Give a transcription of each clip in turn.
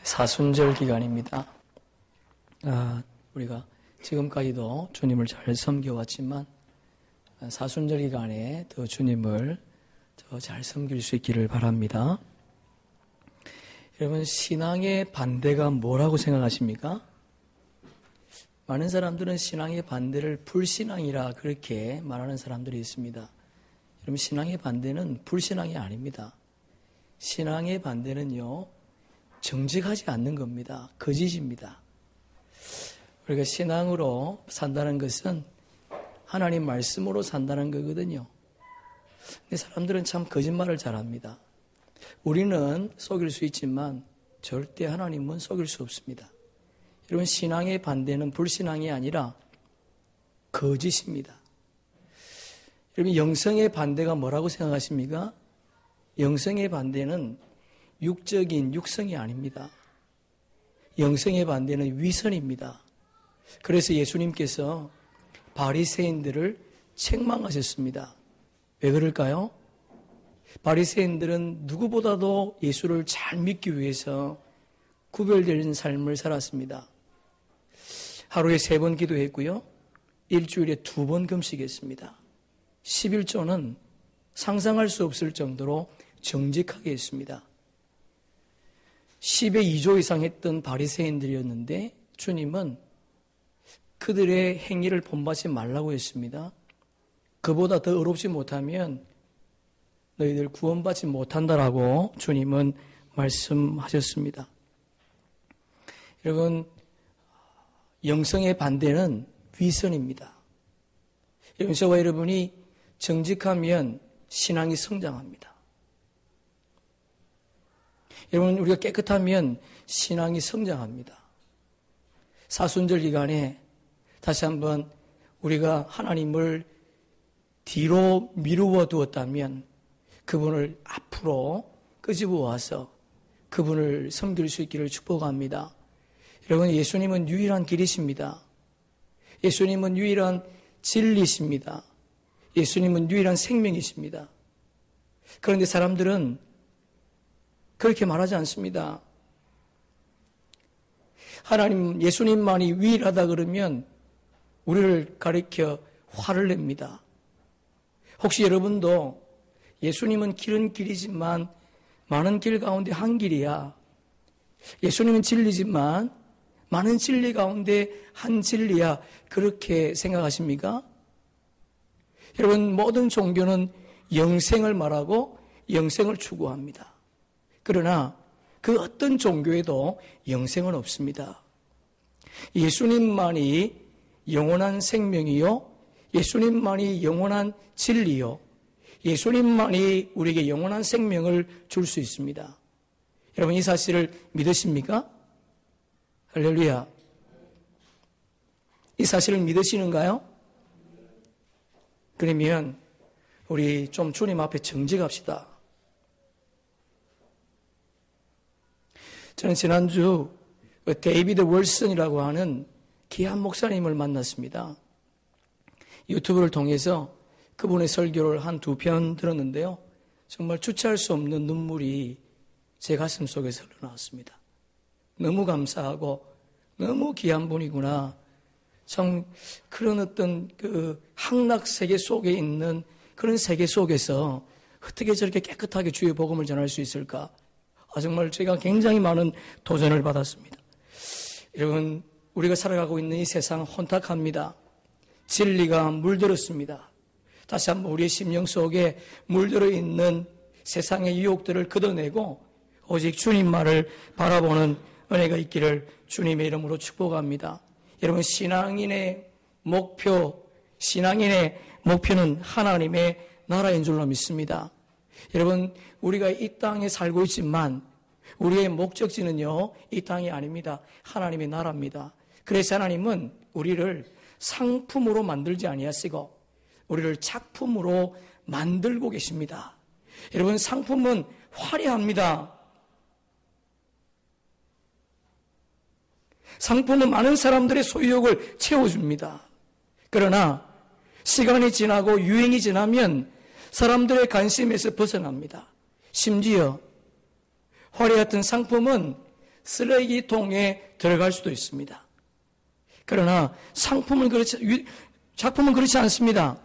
사순절 기간입니다. 우리가 지금까지도 주님을 잘 섬겨왔지만 사순절 기간에 더 주님을 더 잘 섬길 수 있기를 바랍니다. 여러분, 신앙의 반대가 뭐라고 생각하십니까? 많은 사람들은 신앙의 반대를 불신앙이라 그렇게 말하는 사람들이 있습니다. 여러분, 신앙의 반대는 불신앙이 아닙니다. 신앙의 반대는요, 정직하지 않는 겁니다. 거짓입니다. 우리가 신앙으로 산다는 것은 하나님 말씀으로 산다는 거거든요. 근데 사람들은 참 거짓말을 잘합니다. 우리는 속일 수 있지만 절대 하나님은 속일 수 없습니다. 여러분, 신앙의 반대는 불신앙이 아니라 거짓입니다. 여러분, 영성의 반대가 뭐라고 생각하십니까? 영성의 반대는 육적인 육성이 아닙니다. 영성의 반대는 위선입니다. 그래서 예수님께서 바리새인들을 책망하셨습니다. 왜 그럴까요? 바리새인들은 누구보다도 예수를 잘 믿기 위해서 구별되는 삶을 살았습니다. 하루에 3번 기도했고요. 일주일에 2번 금식했습니다. 11조는 상상할 수 없을 정도로 정직하게 했습니다. 10에 2조 이상 했던 바리새인들이었는데 주님은 그들의 행위를 본받지 말라고 했습니다. 그보다 더 어렵지 못하면 너희들 구원받지 못한다라고 주님은 말씀하셨습니다. 여러분, 영성의 반대는 위선입니다. 여러분, 저와 여러분이 정직하면 신앙이 성장합니다. 여러분, 우리가 깨끗하면 신앙이 성장합니다. 사순절 기간에 다시 한번 우리가 하나님을 뒤로 미루어 두었다면 그분을 앞으로 끄집어 와서 그분을 섬길 수 있기를 축복합니다. 여러분, 예수님은 유일한 길이십니다. 예수님은 유일한 진리십니다. 예수님은 유일한 생명이십니다. 그런데 사람들은 그렇게 말하지 않습니다. 하나님, 예수님만이 유일하다 그러면 우리를 가리켜 화를 냅니다. 혹시 여러분도 예수님은 길은 길이지만 많은 길 가운데 한 길이야. 예수님은 진리지만 많은 진리 가운데 한 진리야. 그렇게 생각하십니까? 여러분, 모든 종교는 영생을 말하고 영생을 추구합니다. 그러나 그 어떤 종교에도 영생은 없습니다. 예수님만이 영원한 생명이요, 예수님만이 영원한 진리요, 예수님만이 우리에게 영원한 생명을 줄 수 있습니다. 여러분, 이 사실을 믿으십니까? 할렐루야. 이 사실을 믿으시는가요? 그러면 우리 좀 주님 앞에 정직합시다. 저는 지난주 데이비드 월슨이라고 하는 귀한 목사님을 만났습니다. 유튜브를 통해서 그분의 설교를 한 2편 들었는데요. 정말 주체할 수 없는 눈물이 제 가슴 속에서 흘러나왔습니다. 너무 감사하고 너무 귀한 분이구나. 참 그런 어떤 그 향락 세계 속에 있는 그런 세계 속에서 어떻게 저렇게 깨끗하게 주의 복음을 전할 수 있을까? 정말 제가 굉장히 많은 도전을 받았습니다. 여러분, 우리가 살아가고 있는 이 세상 혼탁합니다. 진리가 물들었습니다. 다시 한번 우리의 심령 속에 물들어 있는 세상의 유혹들을 걷어내고 오직 주님만을 바라보는 은혜가 있기를 주님의 이름으로 축복합니다. 여러분, 신앙인의 목표는 하나님의 나라인 줄로 믿습니다. 여러분, 우리가 이 땅에 살고 있지만 우리의 목적지는요, 이 땅이 아닙니다. 하나님의 나라입니다. 그래서 하나님은 우리를 상품으로 만들지 아니하시고 우리를 작품으로 만들고 계십니다. 여러분, 상품은 화려합니다. 상품은 많은 사람들의 소유욕을 채워줍니다. 그러나 시간이 지나고 유행이 지나면 사람들의 관심에서 벗어납니다. 심지어 화려했던 상품은 쓰레기통에 들어갈 수도 있습니다. 그러나 작품은 그렇지 않습니다.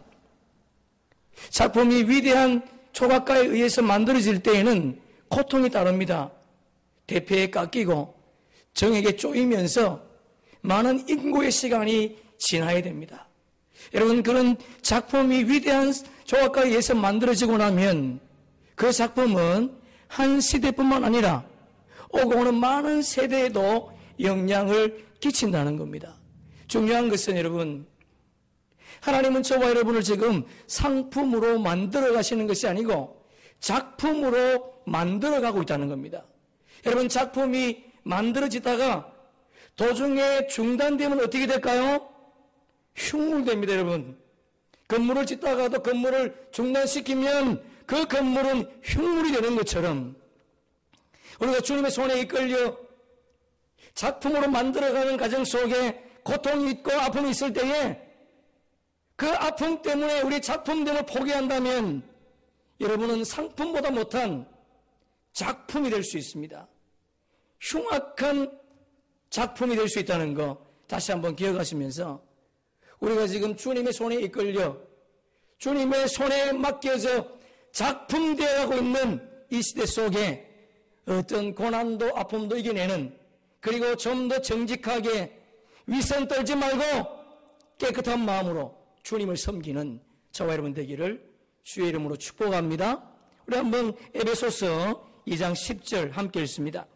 작품이 위대한 조각가에 의해서 만들어질 때에는 고통이 따릅니다. 대패에 깎이고 정에게 쪼이면서 많은 인고의 시간이 지나야 됩니다. 여러분, 그런 작품이 위대한 조각가에 의해서 만들어지고 나면 그 작품은 한 시대뿐만 아니라 오고 오는 많은 세대에도 영향을 끼친다는 겁니다. 중요한 것은 여러분, 하나님은 저와 여러분을 지금 상품으로 만들어 가시는 것이 아니고 작품으로 만들어 가고 있다는 겁니다. 여러분, 작품이 만들어지다가 도중에 중단되면 어떻게 될까요? 흉물됩니다, 여러분. 건물을 짓다가도 건물을 중단시키면 그 건물은 흉물이 되는 것처럼 우리가 주님의 손에 이끌려 작품으로 만들어가는 과정 속에 고통이 있고 아픔이 있을 때에 그 아픔 때문에 우리 작품됨을 포기한다면 여러분은 상품보다 못한 작품이 될 수 있습니다. 흉악한 작품이 될 수 있다는 거 다시 한번 기억하시면서 우리가 지금 주님의 손에 이끌려 주님의 손에 맡겨져 작품되어가고 있는 이 시대 속에 어떤 고난도 아픔도 이겨내는, 그리고 좀 더 정직하게 위선 떨지 말고 깨끗한 마음으로 주님을 섬기는 저와 여러분 되기를 주의 이름으로 축복합니다. 우리 한번 에베소서 2장 10절 함께 읽습니다.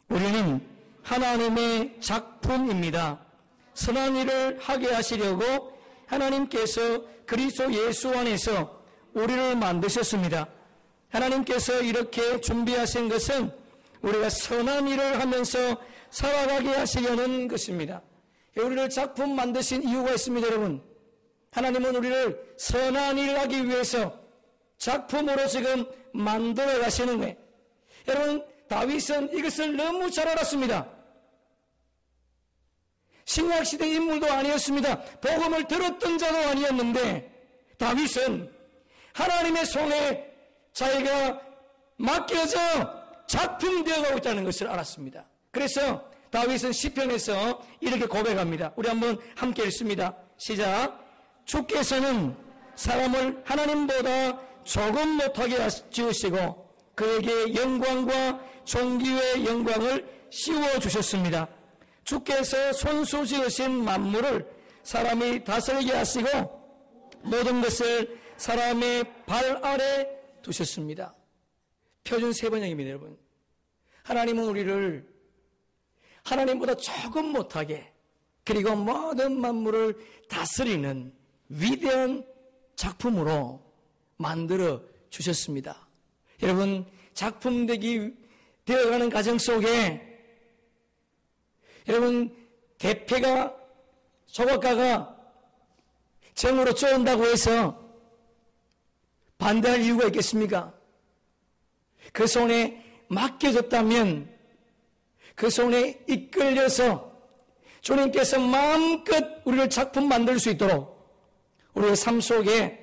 우리는 하나님의 작품입니다. 선한 일을 하게 하시려고 하나님께서 그리스도 예수 안에서 우리를 만드셨습니다. 하나님께서 이렇게 준비하신 것은 우리가 선한 일을 하면서 살아가게 하시려는 것입니다. 우리를 작품 만드신 이유가 있습니다, 여러분. 하나님은 우리를 선한 일을 하기 위해서 작품으로 지금 만들어 가시는 거예요. 여러분, 다윗은 이것을 너무 잘 알았습니다. 신약시대 인물도 아니었습니다. 복음을 들었던 자도 아니었는데 다윗은 하나님의 손에 자기가 맡겨져 작품되어 가고 있다는 것을 알았습니다. 그래서 다윗은 시편에서 이렇게 고백합니다. 우리 한번 함께 읽습니다. 시작. 주께서는 사람을 하나님보다 조금 못하게 지으시고 그에게 영광과 존귀의 영광을 씌워주셨습니다. 주께서 손수 지으신 만물을 사람이 다스리게 하시고 모든 것을 사람의 발 아래 두셨습니다. 표준 세번역입니다, 여러분. 하나님은 우리를 하나님보다 조금 못하게, 그리고 모든 만물을 다스리는 위대한 작품으로 만들어 주셨습니다. 여러분, 작품 되어가는 과정 속에 여러분, 대패가, 조각가가 정으로 쪼은다고 해서 반대할 이유가 있겠습니까? 그 손에 맡겨졌다면 그 손에 이끌려서 주님께서 마음껏 우리를 작품 만들 수 있도록 우리의 삶 속에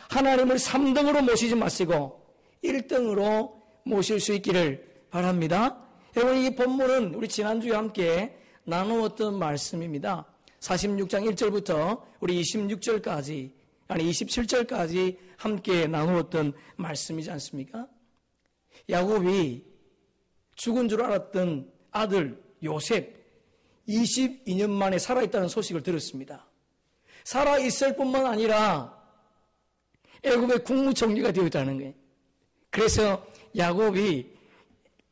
하나님을 3등으로 모시지 마시고 1등으로 모실 수 있기를 바랍니다. 여러분, 이 본문은 우리 지난주에 함께 나누었던 말씀입니다. 46장 1절부터 우리 27절까지 함께 나누었던 말씀이지 않습니까? 야곱이 죽은 줄 알았던 아들 요셉 22년 만에 살아있다는 소식을 들었습니다. 살아있을 뿐만 아니라 애굽의 국무총리가 되었다는 거예요. 그래서 야곱이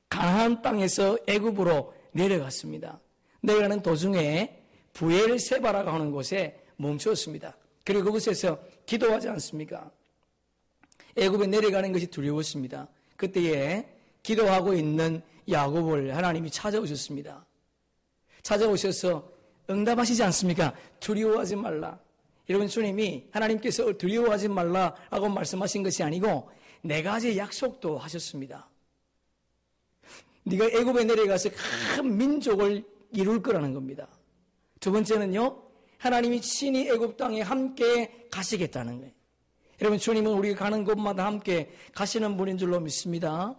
가나안 땅에서 애굽으로 내려갔습니다. 내려가는 도중에 부엘세바라고 하는 곳에 멈추었습니다. 그리고 그곳에서 기도하지 않습니까? 애굽에 내려가는 것이 두려웠습니다. 그때에 기도하고 있는 야곱을 하나님이 찾아오셨습니다. 찾아오셔서 응답하시지 않습니까? 두려워하지 말라. 여러분, 주님이 하나님께서 두려워하지 말라라고 말씀하신 것이 아니고 4가지 약속도 하셨습니다. 네가 애굽에 내려가서 큰 민족을 이룰 거라는 겁니다. 두 번째는요, 하나님이 친히 애굽 땅에 함께 가시겠다는 거예요. 여러분, 주님은 우리가 가는 곳마다 함께 가시는 분인 줄로 믿습니다.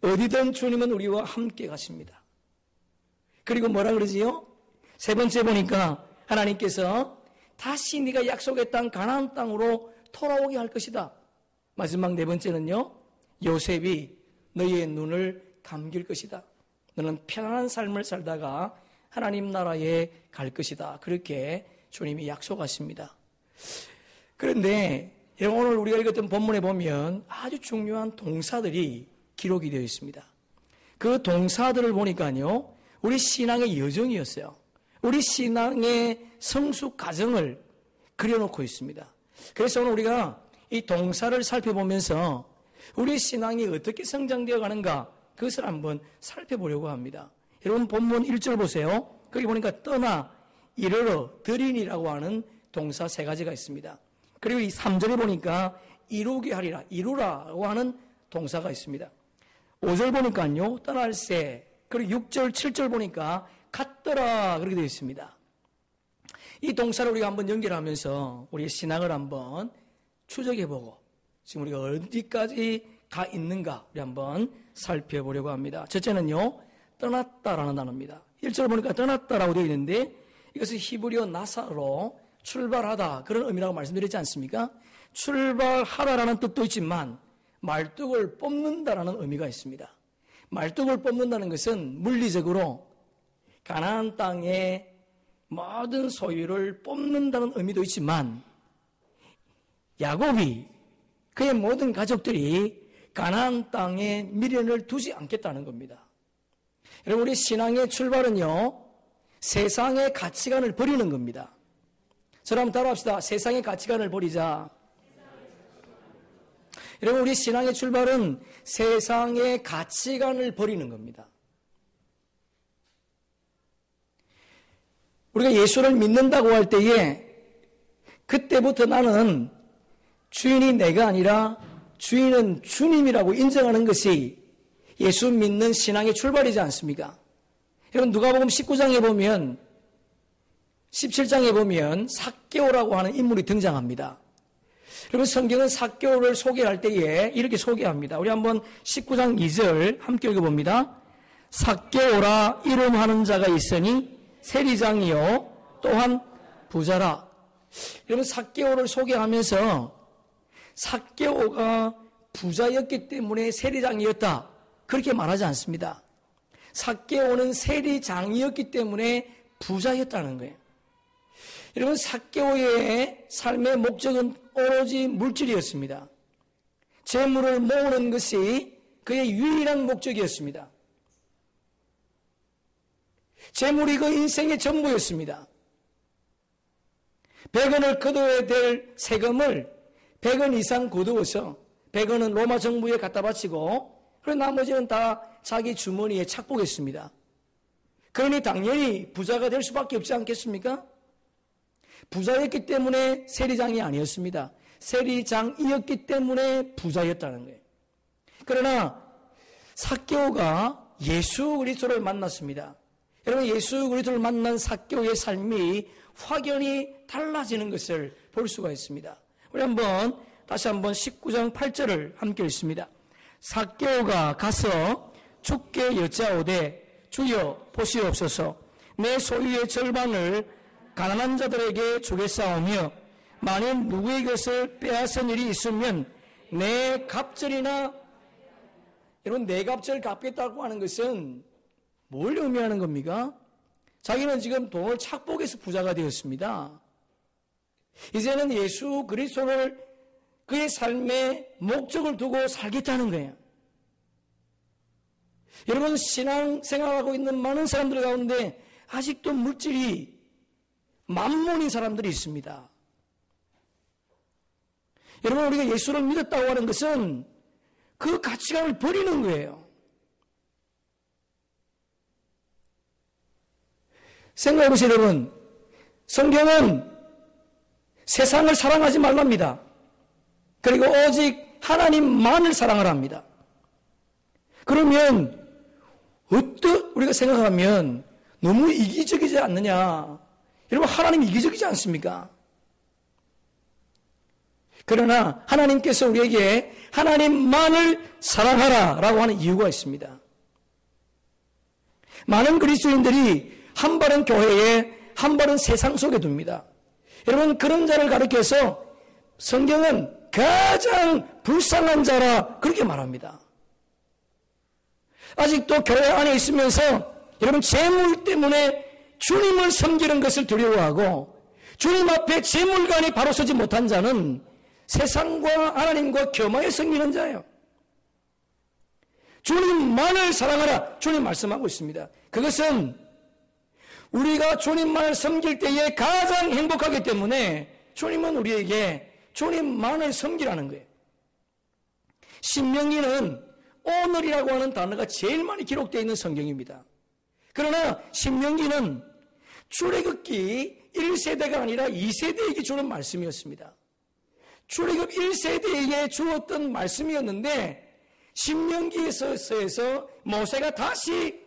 어디든 주님은 우리와 함께 가십니다. 그리고 뭐라 그러지요? 세 번째 보니까 하나님께서 다시 네가 약속의 땅 가나안 땅으로 돌아오게 할 것이다. 마지막 네 번째는요, 요셉이 너희의 눈을 감길 것이다. 너는 편안한 삶을 살다가 하나님 나라에 갈 것이다. 그렇게 주님이 약속하십니다. 그런데 오늘 우리가 읽었던 본문에 보면 아주 중요한 동사들이 기록이 되어 있습니다. 그 동사들을 보니까요, 우리 신앙의 여정이었어요. 우리 신앙의 성숙 과정을 그려놓고 있습니다. 그래서 오늘 우리가 이 동사를 살펴보면서 우리 신앙이 어떻게 성장되어 가는가, 그것을 한번 살펴보려고 합니다. 여러분 본문 1절 보세요. 거기 보니까 떠나, 이르러, 들이니라고 하는 동사 세 가지가 있습니다. 그리고 이 3절에 보니까 이루게 하리라, 이루라고 하는 동사가 있습니다. 5절 보니까요, 떠날새, 그리고 6절, 7절 보니까 갔더라, 그렇게 되어 있습니다. 이 동사를 우리가 한번 연결하면서 우리의 신앙을 한번 추적해보고 지금 우리가 어디까지 가 있는가 우리 한번 살펴보려고 합니다. 첫째는요, 떠났다라는 단어입니다. 1절 보니까 떠났다라고 되어 있는데 이것은 히브리어 나사로 출발하다, 그런 의미라고 말씀드렸지 않습니까? 출발하다라는 뜻도 있지만 말뚝을 뽑는다라는 의미가 있습니다. 말뚝을 뽑는다는 것은 물리적으로 가나안 땅의 모든 소유를 뽑는다는 의미도 있지만 야곱이, 그의 모든 가족들이 가나안 땅에 미련을 두지 않겠다는 겁니다. 여러분, 우리 신앙의 출발은요, 세상의 가치관을 버리는 겁니다. 저를 한번 따라합시다. 세상의 가치관을 버리자. 여러분, 우리 신앙의 출발은 세상의 가치관을 버리는 겁니다. 우리가 예수를 믿는다고 할 때에 그때부터 나는 주인이 내가 아니라 주인은 주님이라고 인정하는 것이 예수 믿는 신앙의 출발이지 않습니까? 여러분, 누가복음 19장에 보면 17장에 보면 삭개오라고 하는 인물이 등장합니다. 여러분, 성경은 삭개오를 소개할 때에 이렇게 소개합니다. 우리 한번 19장 2절 함께 읽어봅니다. 삭개오라 이름하는 자가 있으니 세리장이요 또한 부자라. 여러분, 삭개오를 소개하면서 삭개오가 부자였기 때문에 세리장이었다, 그렇게 말하지 않습니다. 삭개오는 세리장이었기 때문에 부자였다는 거예요. 여러분, 삭개오의 삶의 목적은 오로지 물질이었습니다. 재물을 모으는 것이 그의 유일한 목적이었습니다. 재물이 그 인생의 전부였습니다. 100원을 거둬야 될 세금을 100원 이상 거두어서 100원은 로마 정부에 갖다 바치고, 그리고 나머지는 다 자기 주머니에 착복했습니다. 그러니 당연히 부자가 될 수밖에 없지 않겠습니까? 부자였기 때문에 세리장이 아니었습니다. 세리장이었기 때문에 부자였다는 거예요. 그러나 삭개오가 예수 그리스도를 만났습니다. 여러분, 예수 그리스도를 만난 삭개오의 삶이 확연히 달라지는 것을 볼 수가 있습니다. 우리 다시 한번 19장 8절을 함께 읽습니다. 삭개오가 가서 주께 여짜오되 주여 보시옵소서, 내 소유의 절반을 가난한 자들에게 주겠사오며 만일 누구의 것을 빼앗은 일이 있으면 내 갑절이나, 여러분, 내 갑절 갚겠다고 하는 것은 뭘 의미하는 겁니까? 자기는 지금 돈을 착복해서 부자가 되었습니다. 이제는 예수 그리스도를 그의 삶의 목적을 두고 살겠다는 거예요. 여러분, 신앙생활하고 있는 많은 사람들 가운데 아직도 물질이 만몬인 사람들이 있습니다. 여러분, 우리가 예수를 믿었다고 하는 것은 그 가치관을 버리는 거예요. 생각해보세요, 여러분. 성경은 세상을 사랑하지 말랍니다. 그리고 오직 하나님만을 사랑을 합니다. 그러면 우리가 생각하면 너무 이기적이지 않느냐. 여러분, 하나님 이기적이지 않습니까? 그러나 하나님께서 우리에게 하나님만을 사랑하라 라고 하는 이유가 있습니다. 많은 그리스도인들이 한 발은 교회에 한 발은 세상 속에 둡니다. 여러분, 그런 자를 가리켜서 성경은 가장 불쌍한 자라 그렇게 말합니다. 아직도 교회 안에 있으면서 여러분 재물 때문에 주님을 섬기는 것을 두려워하고 주님 앞에 재물관이 바로 서지 못한 자는 세상과 하나님과 겸하여 섬기는 자예요. 주님만을 사랑하라 주님 말씀하고 있습니다. 그것은 우리가 주님만을 섬길 때에 가장 행복하기 때문에 주님은 우리에게 주님만을 섬기라는 거예요. 신명기는 오늘이라고 하는 단어가 제일 많이 기록되어 있는 성경입니다. 그러나 신명기는 출애굽기 1세대가 아니라 2세대에게 주는 말씀이었습니다. 출애굽 1세대에게 주었던 말씀이었는데 신명기서에서 모세가 다시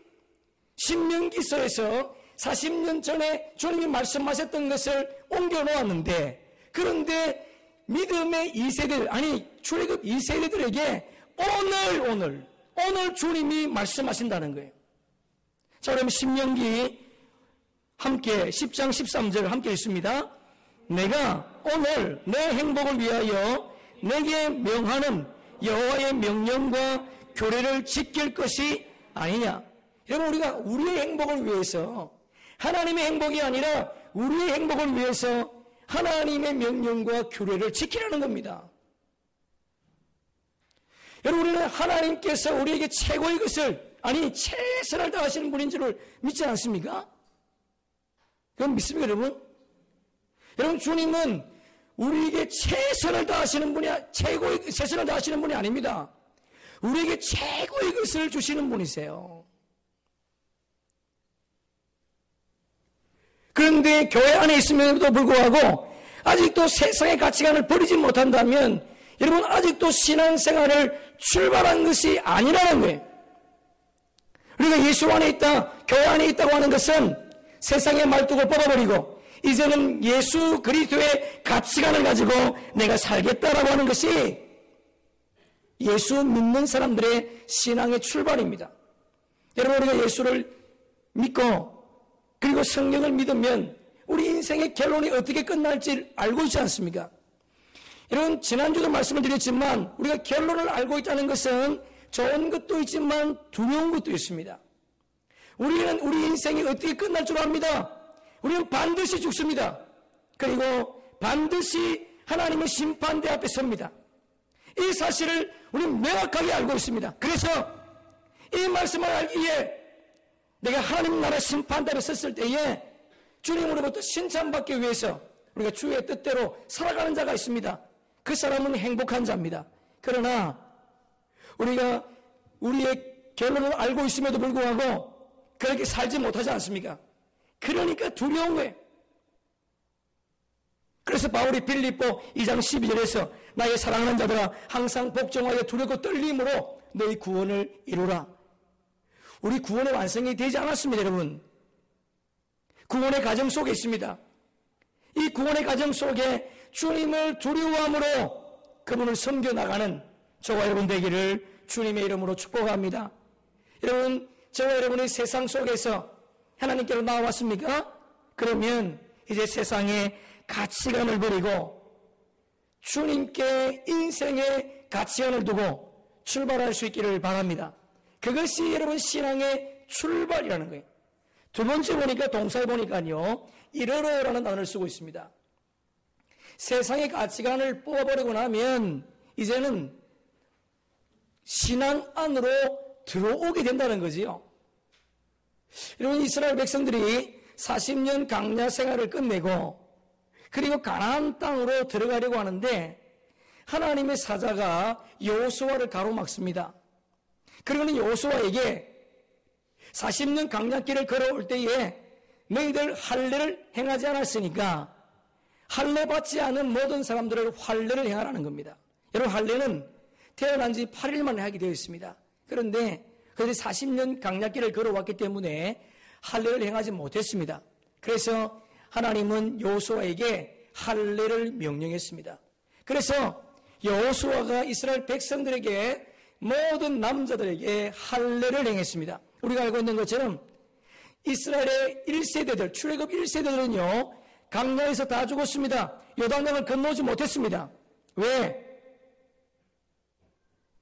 신명기서에서 40년 전에 주님이 말씀하셨던 것을 옮겨놓았는데, 그런데 믿음의 2세대들, 아니 출애굽 2세대들에게 오늘 주님이 말씀하신다는 거예요. 자, 그럼 신명기 함께 10장 13절 함께 읽습니다. 내가 오늘 내 행복을 위하여 내게 명하는 여호와의 명령과 규례를 지킬 것이 아니냐. 여러분, 우리가 우리의 행복을 위해서, 하나님의 행복이 아니라 우리의 행복을 위해서 하나님의 명령과 규례를 지키라는 겁니다. 여러분, 우리는 하나님께서 우리에게 최고의 것을, 아니 최선을 다하시는 분인 줄을 믿지 않습니까? 그럼 믿습니까, 여러분? 여러분, 주님은 우리에게 최선을 다하시는 분이, 최선을 다하시는 분이 아닙니다. 우리에게 최고의 것을 주시는 분이세요. 그런데 교회 안에 있음에도 불구하고 아직도 세상의 가치관을 버리지 못한다면 여러분, 아직도 신앙생활을 출발한 것이 아니라는 거예요. 우리가 예수 안에 있다, 교회 안에 있다고 하는 것은 세상의 말뚝을 뽑아버리고 이제는 예수 그리스도의 가치관을 가지고 내가 살겠다라고 하는 것이 예수 믿는 사람들의 신앙의 출발입니다. 여러분, 우리가 예수를 믿고 그리고 성경을 믿으면 우리 인생의 결론이 어떻게 끝날지 알고 있지 않습니까? 여러분, 지난주도 말씀을 드렸지만 우리가 결론을 알고 있다는 것은 좋은 것도 있지만 두려운 것도 있습니다. 우리는 우리 인생이 어떻게 끝날 줄 압니다. 우리는 반드시 죽습니다. 그리고 반드시 하나님의 심판대 앞에 섭니다. 이 사실을 우리는 명확하게 알고 있습니다. 그래서 이 말씀을 알기에 내가 하나님 나라 심판대 앞에 섰을 때에 주님으로부터 칭찬받기 위해서 우리가 주의 뜻대로 살아가는 자가 있습니다. 그 사람은 행복한 자입니다. 그러나 우리가 우리의 결론을 알고 있음에도 불구하고 그렇게 살지 못하지 않습니까? 그러니까 두려운 거예요. 그래서 바울이 빌립보 2장 12절에서 나의 사랑하는 자들아 항상 복종하여 두렵고 떨림으로 너희 구원을 이루라. 우리 구원의 완성이 되지 않았습니다, 여러분. 구원의 과정 속에 있습니다. 이 구원의 과정 속에 주님을 두려워함으로 그분을 섬겨나가는 저와 여러분 되기를 주님의 이름으로 축복합니다. 여러분, 저와 여러분이 세상 속에서 하나님께로 나왔습니까? 그러면 이제 세상의 가치관을 버리고 주님께 인생의 가치관을 두고 출발할 수 있기를 바랍니다. 그것이 여러분 신앙의 출발이라는 거예요. 두 번째 보니까 동사에 보니까요, 이르러라는 단어를 쓰고 있습니다. 세상의 가치관을 뽑아버리고 나면 이제는 신앙 안으로 들어오게 된다는 거지요. 여러분, 이스라엘 백성들이 40년 광야 생활을 끝내고 그리고 가나안 땅으로 들어가려고 하는데 하나님의 사자가 여호수아를 가로막습니다. 그리고는 여호수아에게 40년 광야길을 걸어올 때에 너희들 할례를 행하지 않았으니까 할례 받지 않은 모든 사람들을 할례를 행하라는 겁니다. 여러분, 할례는 태어난 지 8일 만에 하게 되어 있습니다. 그런데 그들이 40년 광야길을 걸어왔기 때문에 할례를 행하지 못했습니다. 그래서 하나님은 여호수아에게 할례를 명령했습니다. 그래서 여호수아가 이스라엘 백성들에게 모든 남자들에게 할례를 행했습니다. 우리가 알고 있는 것처럼 이스라엘의 1세대들, 출애굽 1세대들은요, 강야에서 다 죽었습니다. 요단강을 건너지 못했습니다. 왜?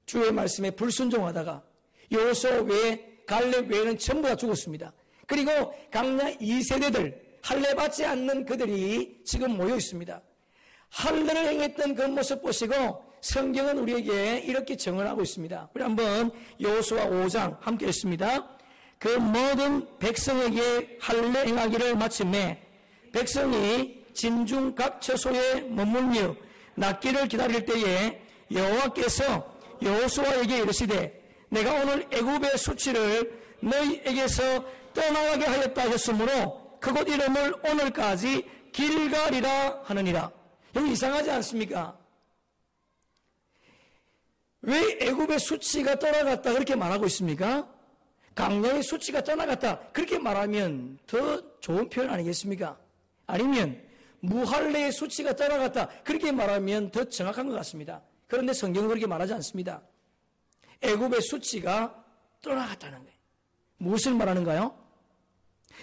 주의 말씀에 불순종하다가 여호수아 외에 갈렙 외에는 전부 다 죽었습니다. 그리고 강야 2세대들, 할례 받지 않는 그들이 지금 모여 있습니다. 할례를 행했던 그 모습 보시고 성경은 우리에게 이렇게 정언하고 있습니다. 우리 한번 여호수아 5장 함께 읽습니다. 그 모든 백성에게 할례 행하기를 마침에 백성이 진중 각 처소에 머물며 낫기를 기다릴 때에 여호와께서 여호수아에게 이르시되 내가 오늘 애굽의 수치를 너희에게서 떠나가게 하였다 하셨으므로 그곳 이름을 오늘까지 길갈이라 하느니라. 여러분 이상하지 않습니까? 왜 애굽의 수치가 떠나갔다 그렇게 말하고 있습니까? 강야의 수치가 떠나갔다 그렇게 말하면 더 좋은 표현 아니겠습니까? 아니면 무할례의 수치가 떠나갔다 그렇게 말하면 더 정확한 것 같습니다. 그런데 성경은 그렇게 말하지 않습니다. 애굽의 수치가 떠나갔다는 거예요. 무엇을 말하는가요?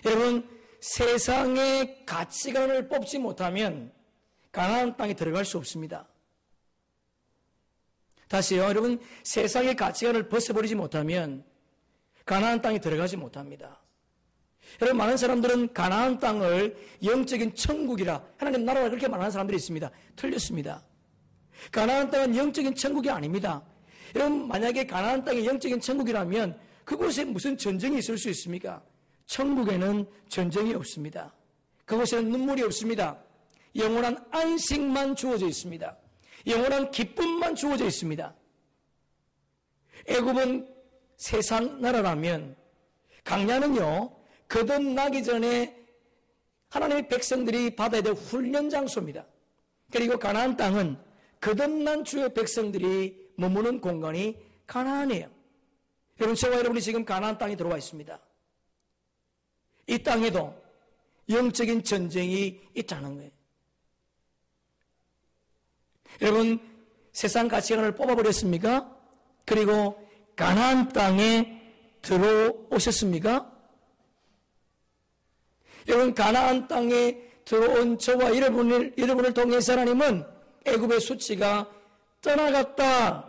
여러분 세상의 가치관을 뽑지 못하면 가나안 땅에 들어갈 수 없습니다. 다시요, 여러분 세상의 가치관을 벗어버리지 못하면 가나안 땅에 들어가지 못합니다. 여러분 많은 사람들은 가나안 땅을 영적인 천국이라 하나님 나라라 그렇게 말하는 사람들이 있습니다. 틀렸습니다. 가나안 땅은 영적인 천국이 아닙니다. 여러분 만약에 가나안 땅이 영적인 천국이라면 그곳에 무슨 전쟁이 있을 수 있습니까? 천국에는 전쟁이 없습니다. 그곳에는 눈물이 없습니다. 영원한 안식만 주어져 있습니다. 영원한 기쁨만 주어져 있습니다. 애굽은 세상 나라라면 강야는요 거듭나기 전에 하나님의 백성들이 받아야 될 훈련 장소입니다. 그리고 가나안 땅은 거듭난 주의 백성들이 머무는 공간이 가나안이에요. 여러분 저와 여러분이 지금 가나안 땅에 들어와 있습니다. 이 땅에도 영적인 전쟁이 있다는 거예요. 여러분 세상 가치관을 뽑아버렸습니까? 그리고 가나안 땅에 들어오셨습니까? 여러분 가나안 땅에 들어온 저와 여러분을 통해서 하나님은 애굽의 수치가 떠나갔다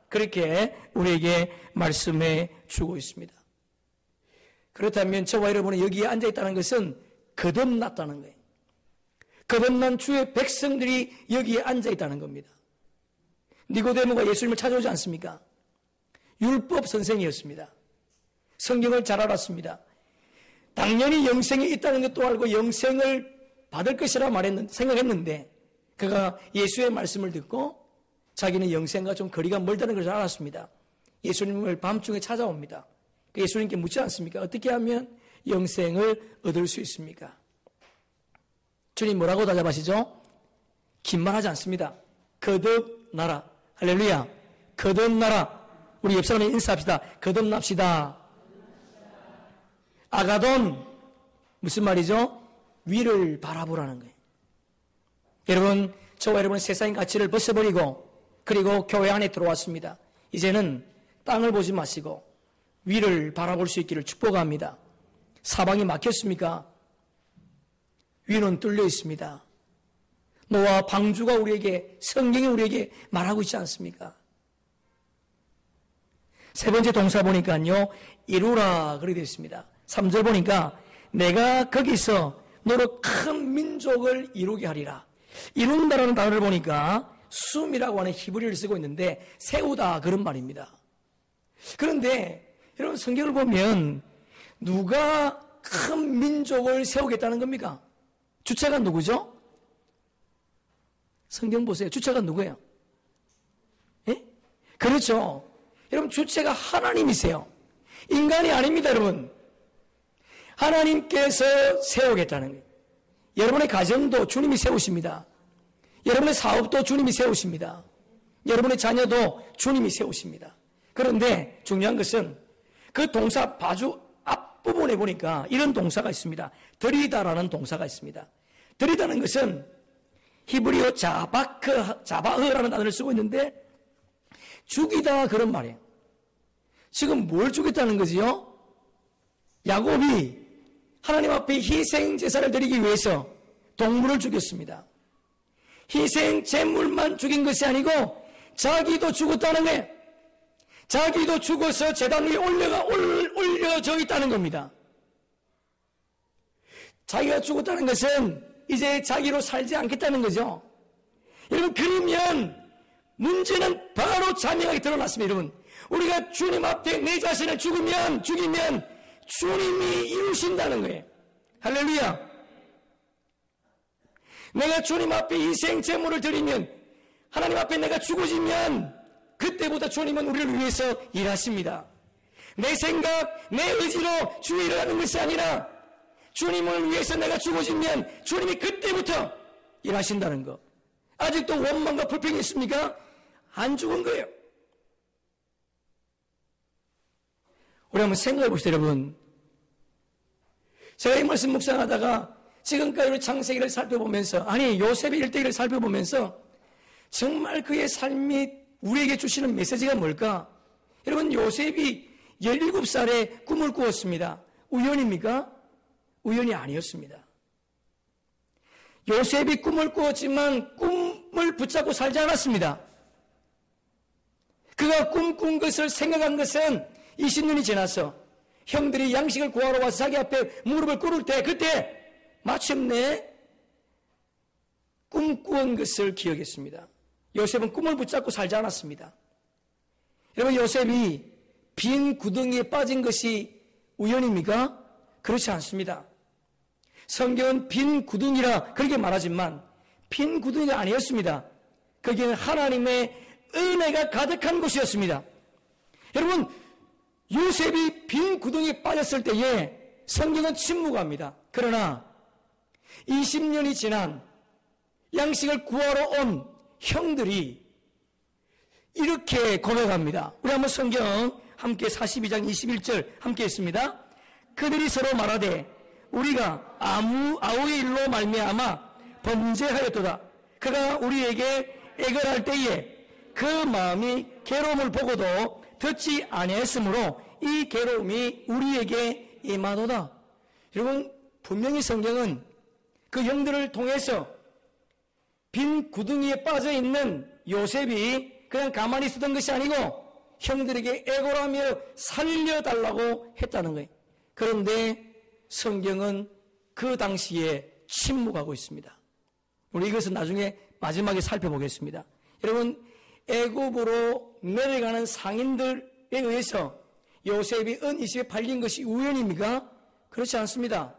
그렇게 우리에게 말씀해 주고 있습니다. 그렇다면 저와 여러분이 여기에 앉아있다는 것은 거듭났다는 거예요. 거듭난 주의 백성들이 여기에 앉아있다는 겁니다. 니고데모가 예수님을 찾아오지 않습니까? 율법 선생이었습니다. 성경을 잘 알았습니다. 당연히 영생이 있다는 것도 알고 영생을 받을 것이라 생각했는데 그가 예수의 말씀을 듣고 자기는 영생과 좀 거리가 멀다는 것을 알았습니다. 예수님을 밤중에 찾아옵니다. 예수님께 묻지 않습니까? 어떻게 하면 영생을 얻을 수 있습니까? 주님 뭐라고 대답하시죠? 긴 말하지 않습니다. 거듭나라. 할렐루야. 거듭나라. 우리 옆 사람에 인사합시다. 거듭납시다. 아가돈 무슨 말이죠? 위를 바라보라는 거예요. 여러분 저와 여러분은 세상의 가치를 벗어버리고 그리고 교회 안에 들어왔습니다. 이제는 땅을 보지 마시고 위를 바라볼 수 있기를 축복합니다. 사방이 막혔습니까? 위는 뚫려 있습니다. 노아 방주가 우리에게 성경이 우리에게 말하고 있지 않습니까? 세 번째 동사 보니까요 이루라 그렇게 되어 있습니다. 3절 보니까 내가 거기서 너로 큰 민족을 이루게 하리라. 이룬다라는 단어를 보니까 숨이라고 하는 히브리어를 쓰고 있는데 세우다 그런 말입니다. 그런데 여러분 성경을 보면 누가 큰 민족을 세우겠다는 겁니까? 주체가 누구죠? 성경 보세요. 주체가 누구예요? 예? 그렇죠. 여러분 주체가 하나님이세요. 인간이 아닙니다, 여러분. 하나님께서 세우겠다는 거예요. 여러분의 가정도 주님이 세우십니다. 여러분의 사업도 주님이 세우십니다. 여러분의 자녀도 주님이 세우십니다. 그런데 중요한 것은 그 동사 바주 앞부분에 보니까 이런 동사가 있습니다. 들이다라는 동사가 있습니다. 들이다는 것은 히브리어 자바흐라는 단어를 쓰고 있는데 죽이다 그런 말이에요. 지금 뭘 죽였다는 거지요? 야곱이 하나님 앞에 희생 제사를 드리기 위해서 동물을 죽였습니다. 희생 제물만 죽인 것이 아니고 자기도 죽었다는 거예요. 자기도 죽어서 제단 위에 올려져 있다는 겁니다. 자기가 죽었다는 것은 이제 자기로 살지 않겠다는 거죠. 여러분, 그러면 문제는 바로 자명하게 드러났습니다. 여러분, 우리가 주님 앞에 내 자신을 죽이면 주님이 이루신다는 거예요. 할렐루야. 내가 주님 앞에 희생 제물을 드리면, 하나님 앞에 내가 죽어지면 그때부터 주님은 우리를 위해서 일하십니다. 내 생각, 내 의지로 주의 일을 하는 것이 아니라 주님을 위해서 내가 죽어지면 주님이 그때부터 일하신다는 거. 아직도 원망과 불평이 있습니까? 안 죽은 거예요. 우리 한번 생각해 보시죠, 여러분. 제가 이 말씀 묵상하다가 지금까지 우리 창세기를 살펴보면서, 아니 요셉의 일대기를 살펴보면서 정말 그의 삶이 우리에게 주시는 메시지가 뭘까? 여러분, 요셉이 17살에 꿈을 꾸었습니다. 우연입니까? 우연이 아니었습니다. 요셉이 꿈을 꾸었지만 꿈을 붙잡고 살지 않았습니다. 그가 꿈꾼 것을 생각한 것은 20년이 지나서 형들이 양식을 구하러 와서 자기 앞에 무릎을 꿇을 때, 그때 마침내 꿈꾼 것을 기억했습니다. 요셉은 꿈을 붙잡고 살지 않았습니다. 여러분, 요셉이 빈 구덩이에 빠진 것이 우연입니까? 그렇지 않습니다. 성경은 빈 구덩이라 그렇게 말하지만 빈 구덩이가 아니었습니다. 거기는 하나님의 은혜가 가득한 곳이었습니다. 여러분, 요셉이 빈 구덩이에 빠졌을 때에 성경은 침묵합니다. 그러나 20년이 지난 양식을 구하러 온 형들이 이렇게 고백합니다. 우리 한번 성경 함께 42장 21절 함께 했습니다. 그들이 서로 말하되 우리가 아우의 일로 말미암아 범죄하였도다. 그가 우리에게 애걸할 때에 그 마음이 괴로움을 보고도 듣지 아니했으므로 이 괴로움이 우리에게 임하도다. 여러분, 분명히 성경은 그 형들을 통해서 빈 구덩이에 빠져있는 요셉이 그냥 가만히 있었던 것이 아니고 형들에게 애걸하며 살려달라고 했다는 거예요. 그런데 성경은 그 당시에 침묵하고 있습니다. 우리 이것은 나중에 마지막에 살펴보겠습니다. 여러분, 애굽으로 내려가는 상인들에 의해서 요셉이 은이십에 팔린 것이 우연입니까? 그렇지 않습니다.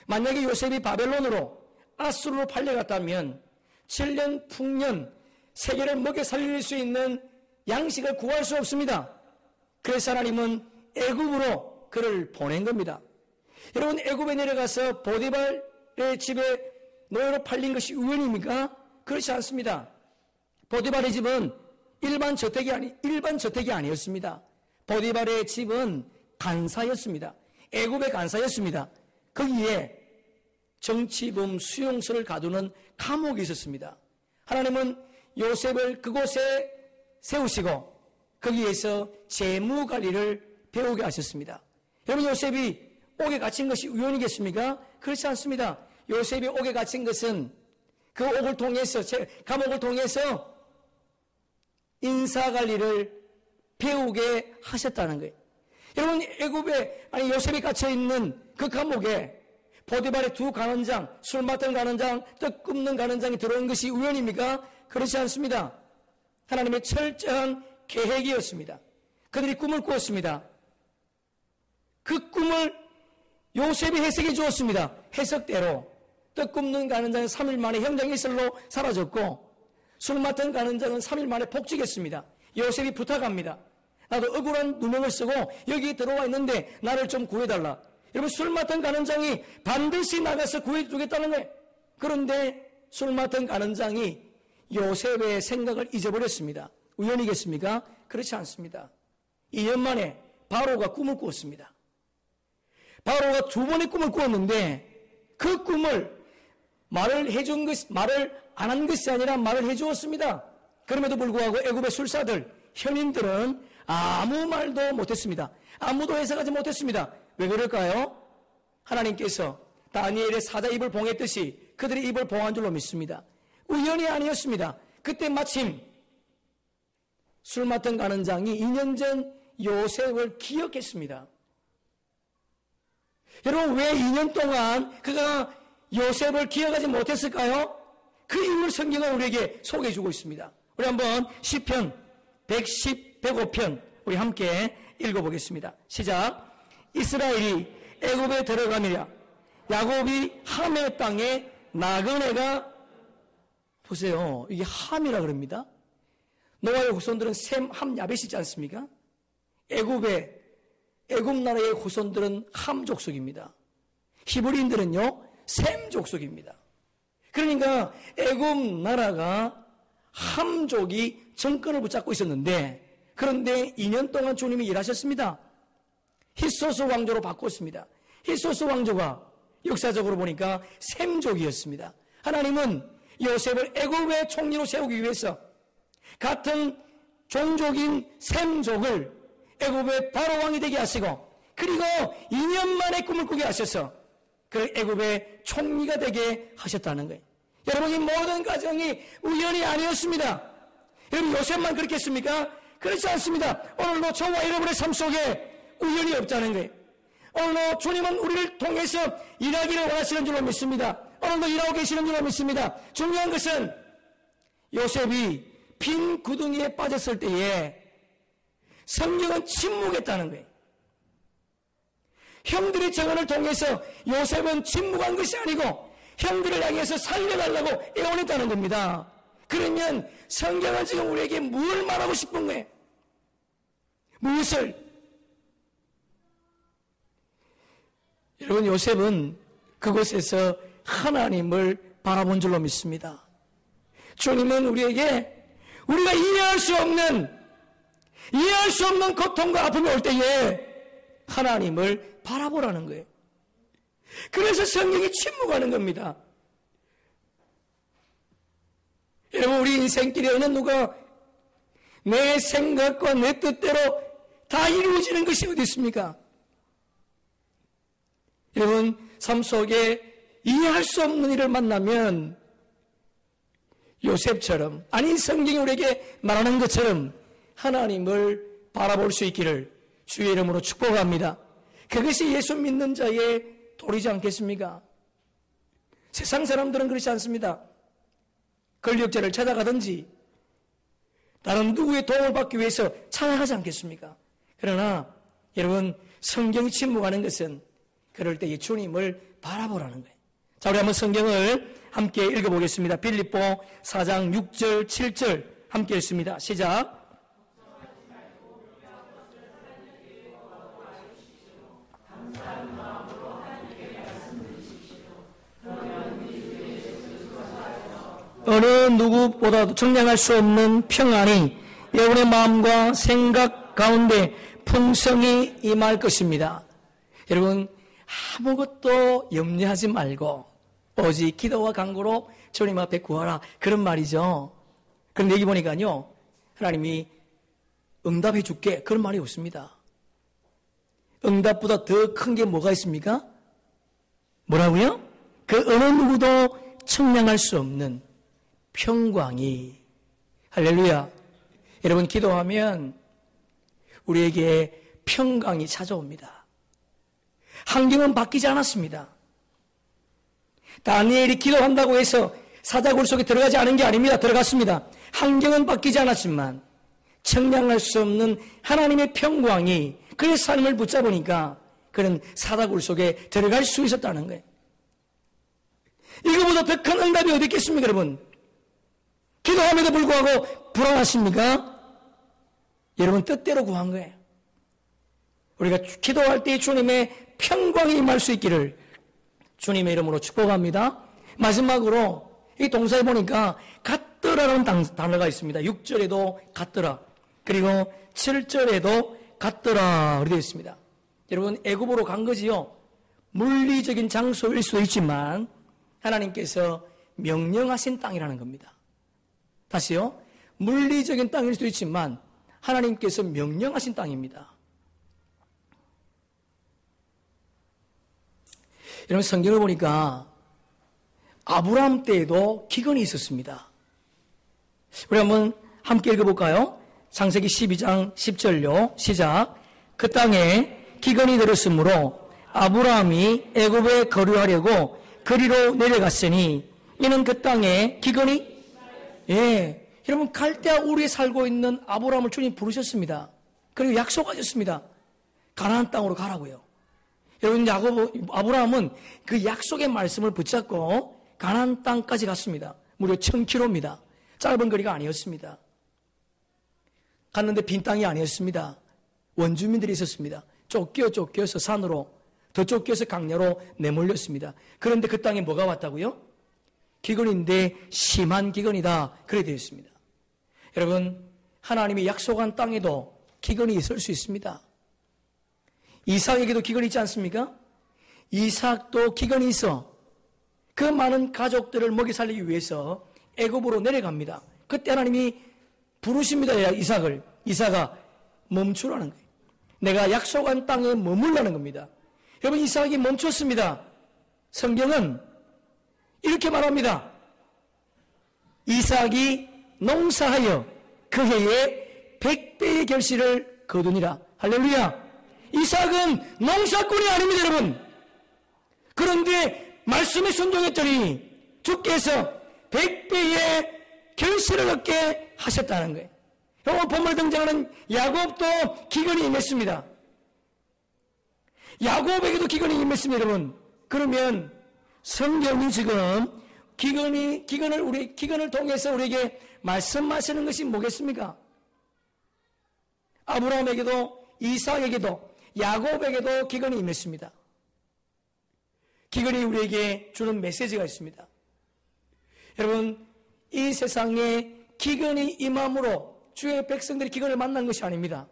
만약에 요셉이 바벨론으로 아수르로 팔려갔다면 7년 풍년 세계를 먹여 살릴 수 있는 양식을 구할 수 없습니다. 그래서 하나님은 애굽으로 그를 보낸 겁니다. 여러분, 애굽에 내려가서 보디발의 집에 노예로 팔린 것이 우연입니까? 그렇지 않습니다. 보디발의 집은 일반 저택이 아니었습니다. 보디발의 집은 간사였습니다. 애굽의 간사였습니다. 거기에 정치범 수용소를 가두는 감옥이 있었습니다. 하나님은 요셉을 그곳에 세우시고 거기에서 재무관리를 배우게 하셨습니다. 여러분, 요셉이 옥에 갇힌 것이 우연이겠습니까? 그렇지 않습니다. 요셉이 옥에 갇힌 것은 그 옥을 통해서, 감옥을 통해서 인사관리를 배우게 하셨다는 거예요. 여러분, 요셉이 갇혀있는 그 감옥에 보디발의 두 간원장, 술 맡은 간원장, 떡 굽는 간원장이 들어온 것이 우연입니까? 그렇지 않습니다. 하나님의 철저한 계획이었습니다. 그들이 꿈을 꾸었습니다. 그 꿈을 요셉이 해석해 주었습니다. 해석대로 떡 굽는 간원장은 3일 만에 형장 일설로 사라졌고 술 맡은 간원장은 3일 만에 복직했습니다. 요셉이 부탁합니다. 나도 억울한 누명을 쓰고 여기 들어와 있는데 나를 좀 구해달라. 여러분, 술 맡은 간원장이 반드시 나가서 구해주겠다는 거예요. 그런데 술 맡은 간원장이 요셉의 생각을 잊어버렸습니다. 우연이겠습니까? 그렇지 않습니다. 2년 만에 바로가 꿈을 꾸었습니다. 바로가 두 번의 꿈을 꾸었는데 그 꿈을 말을 안 한 것이 아니라 말을 해주었습니다. 그럼에도 불구하고 애굽의 술사들, 현인들은 아무 말도 못했습니다. 아무도 해석하지 못했습니다. 왜 그럴까요? 하나님께서 다니엘의 사자 입을 봉했듯이 그들의 입을 봉한 줄로 믿습니다. 우연이 아니었습니다. 그때 마침 술 맡은 가는 장이 2년 전 요셉을 기억했습니다. 여러분, 왜 2년 동안 그가 요셉을 기억하지 못했을까요? 그 이유를 성경은 우리에게 소개해 주고 있습니다. 우리 한번 시편 105편 우리 함께 읽어보겠습니다. 시작. 이스라엘이 애굽에 들어가미라. 야곱이 함의 땅에 나그네가, 보세요. 이게 함이라 그럽니다. 노아의 후손들은 셈, 함, 야벳이지 않습니까? 애굽 나라의 후손들은 함 족속입니다. 히브리인들은요 셈 족속입니다. 그러니까 애굽 나라가 함족이 정권을 붙잡고 있었는데, 그런데 2년 동안 주님이 일하셨습니다. 히소스 왕조로 바꿨습니다. 히소스 왕조가 역사적으로 보니까 셈족이었습니다. 하나님은 요셉을 애굽의 총리로 세우기 위해서 같은 종족인 셈족을 애굽의 바로 왕이 되게 하시고, 그리고 2년 만에 꿈을 꾸게 하셔서 그 애굽의 총리가 되게 하셨다는 거예요. 여러분, 이 모든 과정이 우연이 아니었습니다. 여러분, 요셉만 그렇게 했습니까? 그렇지 않습니다. 오늘도 저와 여러분의 삶 속에 우연이 없다는 거예요. 오늘도 주님은 우리를 통해서 일하기를 원하시는 줄로 믿습니다. 오늘도 일하고 계시는 줄로 믿습니다. 중요한 것은 요셉이 빈 구덩이에 빠졌을 때에 성경은 침묵했다는 거예요. 형들의 증언을 통해서 요셉은 침묵한 것이 아니고 형들을 향해서 살려달라고 애원했다는 겁니다. 그러면 성경은 지금 우리에게 뭘 말하고 싶은 거예요? 무엇을? 여러분, 요셉은 그곳에서 하나님을 바라본 줄로 믿습니다. 주님은 우리에게 우리가 이해할 수 없는 고통과 아픔이 올 때에 하나님을 바라보라는 거예요. 그래서 성경이 침묵하는 겁니다. 여러분, 우리 인생길에 어느 누가 내 생각과 내 뜻대로 다 이루어지는 것이 어디 있습니까? 여러분, 삶 속에 이해할 수 없는 일을 만나면 요셉처럼, 아니 성경이 우리에게 말하는 것처럼 하나님을 바라볼 수 있기를 주의 이름으로 축복합니다. 그것이 예수 믿는 자의 도리지 않겠습니까? 세상 사람들은 그렇지 않습니다. 권력자를 찾아가든지 다른 누구의 도움을 받기 위해서 찾아가지 않겠습니까? 그러나 여러분, 성경이 침묵하는 것은 그럴 때 주님을 바라보라는 거예요. 자, 우리 한번 성경을 함께 읽어보겠습니다. 빌립보 4장 6절 7절 함께 읽습니다. 시작. 어느 누구보다도 청량할 수 없는 평안이 여러분의 마음과 생각 가운데 풍성히 임할 것입니다. 여러분, 아무것도 염려하지 말고 오직 기도와 간구로 주님 앞에 구하라, 그런 말이죠. 그런데 여기 보니까요, 하나님이 응답해 줄게, 그런 말이 없습니다. 응답보다 더 큰 게 뭐가 있습니까? 뭐라고요? 그 어느 누구도 청량할 수 없는 평강이, 할렐루야. 여러분, 기도하면 우리에게 평강이 찾아옵니다. 환경은 바뀌지 않았습니다. 다니엘이 기도한다고 해서 사자굴 속에 들어가지 않은 게 아닙니다. 들어갔습니다. 환경은 바뀌지 않았지만 청량할 수 없는 하나님의 평강이 그의 삶을 붙잡으니까 그는 사자굴 속에 들어갈 수 있었다는 거예요. 이거보다 더 큰 응답이 어디 있겠습니까, 여러분? 기도함에도 불구하고 불안하십니까? 여러분, 뜻대로 구한 거예요. 우리가 기도할 때 주님의 평강이 임할 수 있기를 주님의 이름으로 축복합니다. 마지막으로 이 동사에 보니까 같더라라는 단어가 있습니다. 6절에도 같더라, 그리고 7절에도 같더라 그렇게 되어 있습니다. 여러분, 애굽으로 간 거지요. 물리적인 장소일 수도 있지만 하나님께서 명령하신 땅이라는 겁니다. 다시요. 물리적인 땅일 수도 있지만 하나님께서 명령하신 땅입니다. 여러분 성경을 보니까 아브라함 때에도 기근이 있었습니다. 우리 한번 함께 읽어볼까요? 창세기 12장 10절요. 시작. 그 땅에 기근이 들었으므로 아브라함이 애굽에 거류하려고 그리로 내려갔으니 이는 그 땅에 기근이 여러분 갈대아 우리에 살고 있는 아브라함을 주님 부르셨습니다. 그리고 약속하셨습니다. 가나안 땅으로 가라고요. 여러분 아브라함은 그 약속의 말씀을 붙잡고 가나안 땅까지 갔습니다. 무려 1000km입니다. 짧은 거리가 아니었습니다. 갔는데 빈 땅이 아니었습니다. 원주민들이 있었습니다. 쫓겨서 산으로, 더 쫓겨서 강야로 내몰렸습니다. 그런데 그 땅에 뭐가 왔다고요? 기근인데 심한 기근이다. 그래 되어 있습니다. 여러분, 하나님이 약속한 땅에도 기근이 있을 수 있습니다. 이삭에게도 기근이 있지 않습니까? 이삭도 기근이 있어. 그 많은 가족들을 먹이 살리기 위해서 애굽으로 내려갑니다. 그때 하나님이 부르십니다. 이삭을. 이삭아 멈추라는 거예요. 내가 약속한 땅에 머물라는 겁니다. 여러분 이삭이 멈췄습니다. 성경은 이렇게 말합니다. 이삭이 농사하여 그 해에 100배의 결실을 거두니라. 할렐루야. 이삭은 농사꾼이 아닙니다, 여러분. 그런데 말씀에 순종했더니 주께서 100배의 결실을 얻게 하셨다는 거예요. 오늘 본문에 등장하는 야곱도 기근이 임했습니다. 야곱에게도 기근이 임했습니다, 여러분. 그러면 성경이 지금 기근을 통해서 우리에게 말씀하시는 것이 뭐겠습니까? 아브라함에게도 이삭에게도 야곱에게도 기근이 임했습니다. 기근이 우리에게 주는 메시지가 있습니다. 여러분, 이 세상에 기근이 임함으로 주의 백성들이 기근을 만난 것이 아닙니다.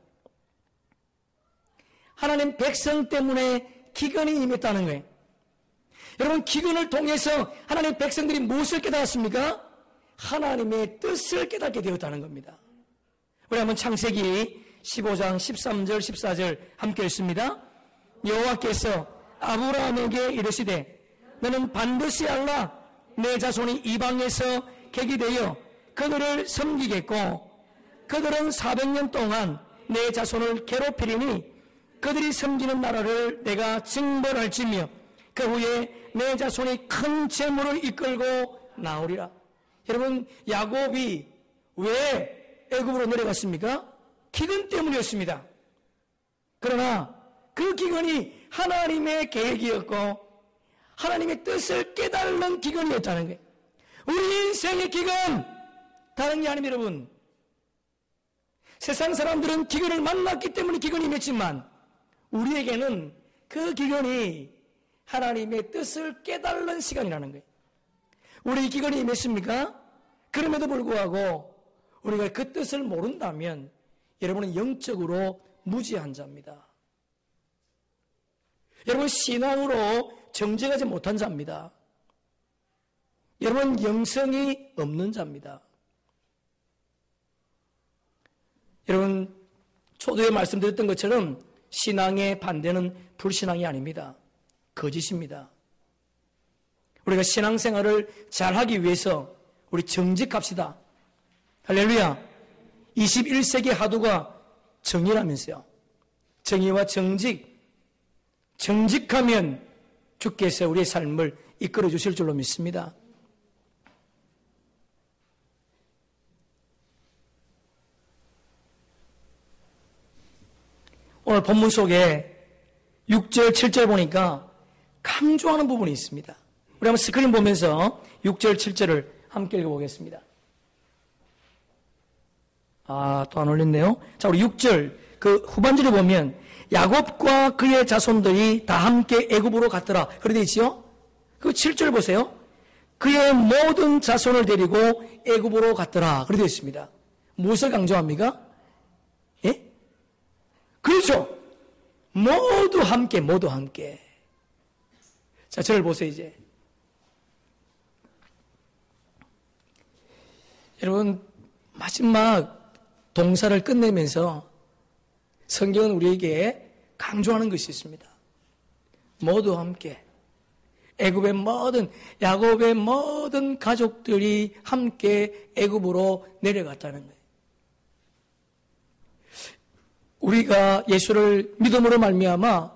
하나님 백성 때문에 기근이 임했다는 거예요. 여러분, 기근을 통해서 하나님 백성들이 무엇을 깨달았습니까? 하나님의 뜻을 깨닫게 되었다는 겁니다. 우리 한번 창세기 15장 13절 14절 함께 읽습니다. 여호와께서 아브라함에게 이르시되 너는 반드시 알라 내 자손이 이방에서 객이 되어 그들을 섬기겠고 그들은 400년 동안 내 자손을 괴롭히리니 그들이 섬기는 나라를 내가 징벌할지며 그 후에 내 자손이 큰 재물을 이끌고 나오리라. 여러분, 야곱이 왜 애굽으로 내려갔습니까? 기근 때문이었습니다. 그러나 그 기근이 하나님의 계획이었고 하나님의 뜻을 깨달는 기근이었다는 거예요. 우리 인생의 기근, 다른 게 아닙니다, 여러분. 세상 사람들은 기근을 만났기 때문에 기근이 임했지만 우리에게는 그 기근이 하나님의 뜻을 깨달는 시간이라는 거예요. 우리 기근이 임했습니까? 그럼에도 불구하고 우리가 그 뜻을 모른다면 여러분은 영적으로 무지한 자입니다. 여러분 신앙으로 정직하지 못한 자입니다. 여러분 영성이 없는 자입니다. 여러분 초도에 말씀드렸던 것처럼 신앙의 반대는 불신앙이 아닙니다. 거짓입니다. 우리가 신앙생활을 잘하기 위해서 우리 정직합시다. 할렐루야. 21세기 화두가 정의라면서요. 정의와 정직하면 주께서 우리의 삶을 이끌어 주실 줄로 믿습니다. 오늘 본문 속에 6절, 7절 보니까 강조하는 부분이 있습니다. 우리 한번 스크린 보면서 6절, 7절을 함께 읽어보겠습니다. 또 안 올렸네요. 자, 우리 6절, 그 후반절에 보면 야곱과 그의 자손들이 다 함께 애굽으로 갔더라. 그래 되어 있지요? 그 7절 보세요. 그의 모든 자손을 데리고 애굽으로 갔더라. 그래 되어 있습니다. 무엇을 강조합니까? 예? 그렇죠. 모두 함께. 자, 저를 보세요, 이제. 여러분, 마지막 동사를 끝내면서 성경은 우리에게 강조하는 것이 있습니다. 모두 함께 애굽의 모든 야곱의 모든 가족들이 함께 애굽으로 내려갔다는 거예요. 우리가 예수를 믿음으로 말미암아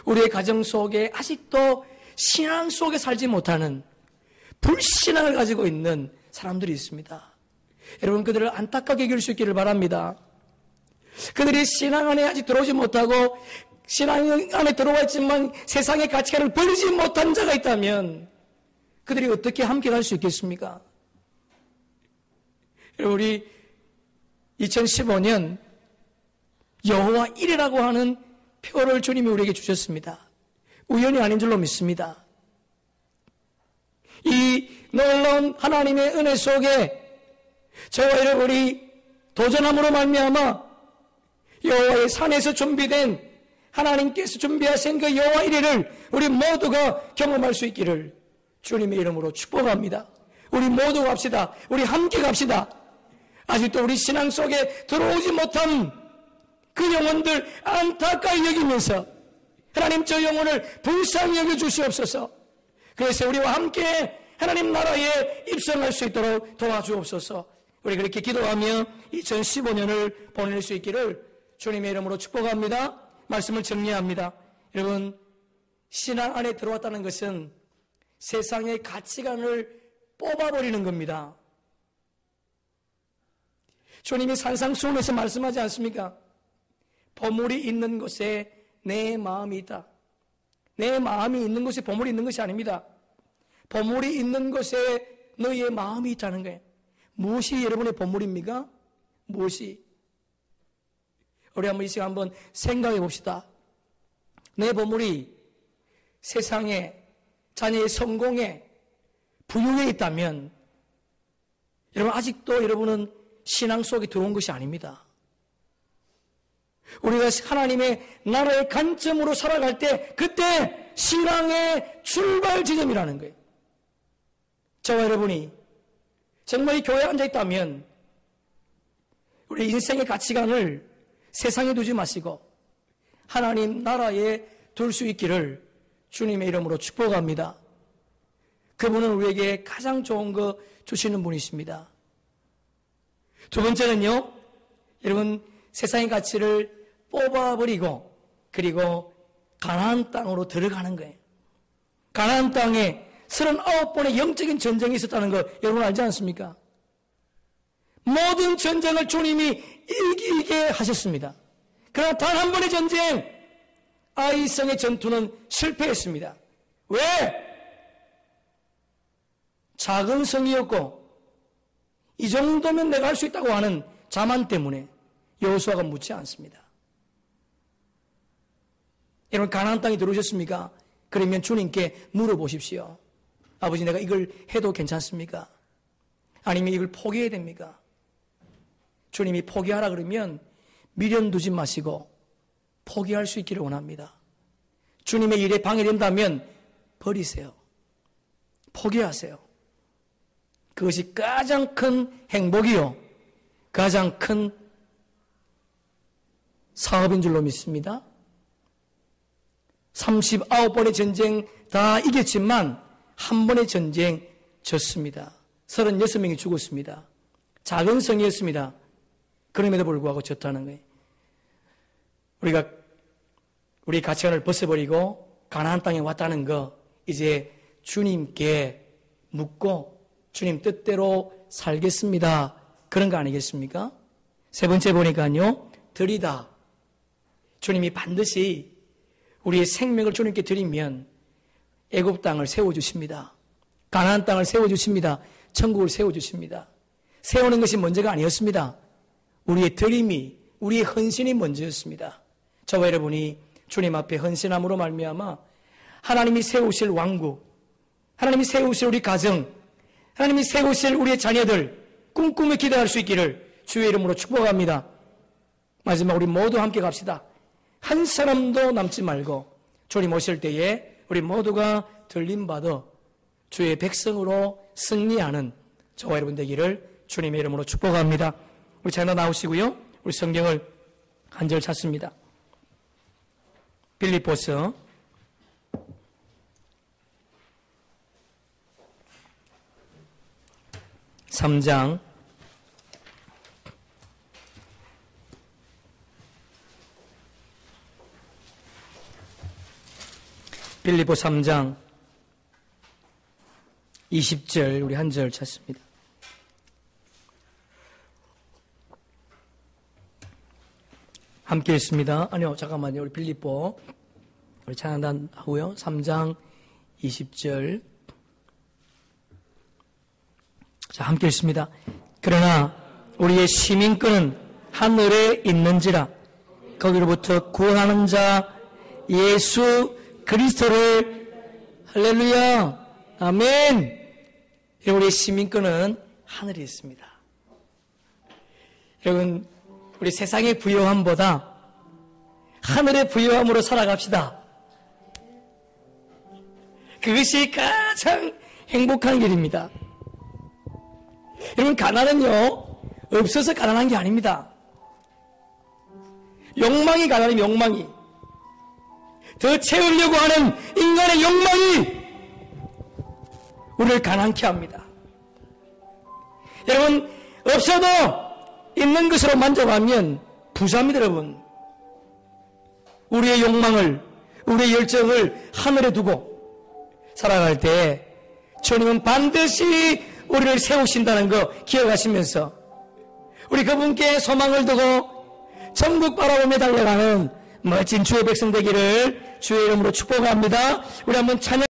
우리의 가정 속에 아직도 신앙 속에 살지 못하는 불신앙을 가지고 있는 사람들이 있습니다. 여러분, 그들을 안타깝게 여길 수 있기를 바랍니다. 그들이 신앙 안에 아직 들어오지 못하고 신앙 안에 들어와 있지만 세상의 가치관을 버리지 못한 자가 있다면 그들이 어떻게 함께 갈 수 있겠습니까? 여러분, 우리 2015년 여호와 일이라고 하는 표를 주님이 우리에게 주셨습니다. 우연이 아닌 줄로 믿습니다. 이 놀라운 하나님의 은혜 속에 저와 여러분이 도전함으로 말미암아 여호와의 산에서 준비된 하나님께서 준비하신 그 여호와 일을 우리 모두가 경험할 수 있기를 주님의 이름으로 축복합니다. 우리 모두 갑시다. 우리 함께 갑시다. 아직도 우리 신앙 속에 들어오지 못한 그 영혼들 안타까이 여기면서 하나님, 저 영혼을 불쌍히 여겨 주시옵소서. 그래서 우리와 함께 하나님 나라에 입성할 수 있도록 도와주옵소서. 우리 그렇게 기도하며 2015년을 보낼 수 있기를 주님의 이름으로 축복합니다. 말씀을 정리합니다. 여러분, 신앙 안에 들어왔다는 것은 세상의 가치관을 뽑아버리는 겁니다. 주님이 산상수훈에서 말씀하지 않습니까? 보물이 있는 곳에 내 마음이 있다. 내 마음이 있는 곳에 보물이 있는 것이 아닙니다. 보물이 있는 곳에 너희의 마음이 있다는 거예요. 무엇이 여러분의 보물입니까? 무엇이? 우리 한번 이 시간 한번 생각해 봅시다. 내 보물이 세상에, 자녀의 성공에, 부유에 있다면 여러분, 아직도 여러분은 신앙 속에 들어온 것이 아닙니다. 우리가 하나님의 나라의 관점으로 살아갈 때 그때 신앙의 출발 지점이라는 거예요. 저와 여러분이 정말 이 교회에 앉아있다면 우리 인생의 가치관을 세상에 두지 마시고 하나님 나라에 둘 수 있기를 주님의 이름으로 축복합니다. 그분은 우리에게 가장 좋은 거 주시는 분이십니다. 두 번째는요, 여러분, 세상의 가치를 뽑아버리고 그리고 가나안 땅으로 들어가는 거예요. 가나안 땅에 39번의 영적인 전쟁이 있었다는 거 여러분 알지 않습니까? 모든 전쟁을 주님이 이기게 하셨습니다. 그러나 단 한 번의 전쟁, 아이성의 전투는 실패했습니다. 왜? 작은 성이었고 이 정도면 내가 할 수 있다고 하는 자만 때문에 여호수아가 묻지 않습니다. 여러분, 가나안 땅에 들어오셨습니까? 그러면 주님께 물어보십시오. 아버지, 내가 이걸 해도 괜찮습니까? 아니면 이걸 포기해야 됩니까? 주님이 포기하라 그러면 미련 두지 마시고 포기할 수 있기를 원합니다. 주님의 일에 방해된다면 버리세요. 포기하세요. 그것이 가장 큰 행복이요, 가장 큰 사업인 줄로 믿습니다. 39번의 전쟁 다 이겼지만 한 번의 전쟁 졌습니다. 36명이 죽었습니다. 작은 성이었습니다. 그럼에도 불구하고 졌다는 거예요. 우리가 우리 가치관을 벗어버리고 가나안 땅에 왔다는 거, 이제 주님께 묻고 주님 뜻대로 살겠습니다. 그런 거 아니겠습니까? 세 번째 보니까요, 드리다. 주님이 반드시 우리의 생명을 주님께 드리면 애굽 땅을 세워주십니다. 가나안 땅을 세워주십니다. 천국을 세워주십니다. 세우는 것이 문제가 아니었습니다. 우리의 드림이, 우리의 헌신이 먼저였습니다. 저와 여러분이 주님 앞에 헌신함으로 말미암아 하나님이 세우실 왕국, 하나님이 세우실 우리 가정, 하나님이 세우실 우리의 자녀들 꿈꾸며 기대할 수 있기를 주의 이름으로 축복합니다. 마지막 우리 모두 함께 갑시다. 한 사람도 남지 말고 주님 오실 때에 우리 모두가 들림받아 주의 백성으로 승리하는 저와 여러분 되기를 주님의 이름으로 축복합니다. 우리 찬양 나오시고요. 우리 성경을 한 절 찾습니다. 빌립보서 3장 20절 우리 한 절 찾습니다. 함께 읽습니다. 아니요, 잠깐만요. 우리 빌립보 우리 찬양단 하고요. 3장 20절. 자, 함께 읽습니다. 그러나 우리의 시민권은 하늘에 있는지라 거기로부터 구원하는 자 예수 그리스도를 할렐루야 아멘. 우리의 시민권은 하늘에 있습니다. 여러분, 우리 세상의 부요함보다 하늘의 부요함으로 살아갑시다. 그것이 가장 행복한 길입니다. 여러분, 가난은요 없어서 가난한 게 아닙니다. 욕망이 가난해요. 욕망이 더 채우려고 하는 인간의 욕망이 우리를 가난케 합니다. 여러분, 없어도 있는 것으로 만족하면 부자입니다. 여러분, 우리의 욕망을, 우리의 열정을 하늘에 두고 살아갈 때 주님은 반드시 우리를 세우신다는 거 기억하시면서 우리 그분께 소망을 두고 천국 바라보며 달려가는 멋진 주의 백성 되기를 주의 이름으로 축복합니다. 우리 한번 찬양